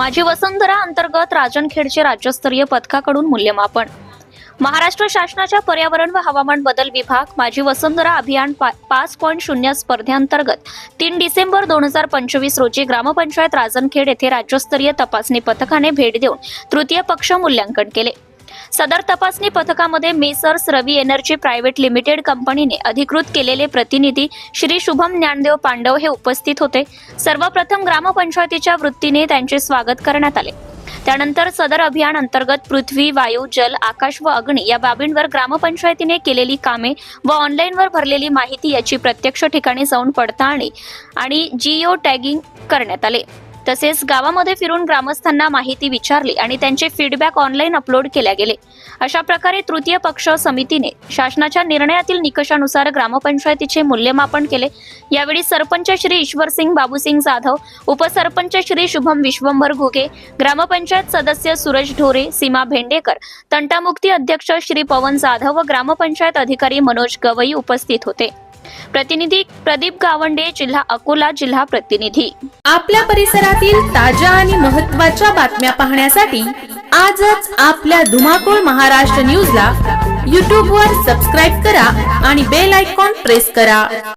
माझी वसुंधरा अंतर्गत राजनखेडचे राज्यस्तरीय पथकाकडून मूल्यमापन। महाराष्ट्र शासनाच्या पर्यावरण व हवामान बदल विभाग माझी वसुंधरा अभियान 5.0 स्पर्धेअंतर्गत 3 डिसेंबर 2025 रोजी ग्रामपंचायत राजनखेड येथे राज्यस्तरीय तपासणी पथकाने भेट देऊन तृतीय पक्ष मूल्यांकन केले। सदर तपासणी पथकामध्ये मेसर्स रवी एनर्जी प्रायव्हेट लिमिटेड कंपनीने अधिकृत केलेले प्रतिनिधी श्री शुभम ज्ञानदेव पांडव हे उपस्थित होते। सर्वप्रथम ग्रामपंचायतीच्या वृत्तीने त्यांचे स्वागत करण्यात आले। त्यानंतर सदर अभियान अंतर्गत पृथ्वी, वायू, जल, आकाश व अग्नी या बाबींवर ग्रामपंचायतीने केलेली कामे व ऑनलाईन वर भरलेली माहिती याची प्रत्यक्ष ठिकाणी जाऊन पडताळणी आणि जिओ टॅगिंग करण्यात आले। तसेच गावामध्ये फिरून ग्रामस्थांना माहिती विचारली आणि त्यांचे फीडबॅक ऑनलाईन अपलोड केले गेले। अशा प्रकारे तृतीय पक्ष समितीने शासनाच्या निर्णयातील निकषानुसार ग्रामपंचायतीचे मूल्यमापन केले। यावेळी सरपंच श्री ईश्वरसिंग बाबूसिंग जाधव, उपसरपंच श्री शुभम विश्वंभर घुगे, ग्रामपंचायत सदस्य सूरज ढोरे, सीमा भेंडेकर, तंटामुक्ती अध्यक्ष श्री पवन जाधव व ग्रामपंचायत अधिकारी मनोज गवई उपस्थित होते। प्रतिनिधी प्रदीप गावंडे, जिल्हा अकोला, जिल्हा प्रतिनिधी। आपल्या परिसरातील ताज्या आणि महत्त्वाच्या बातम्या पाहण्यासाठी आजच आपल्या धुमाकूळ महाराष्ट्र न्यूजला YouTube वर सबस्क्राइब करा आणि बेल आयकॉन प्रेस करा।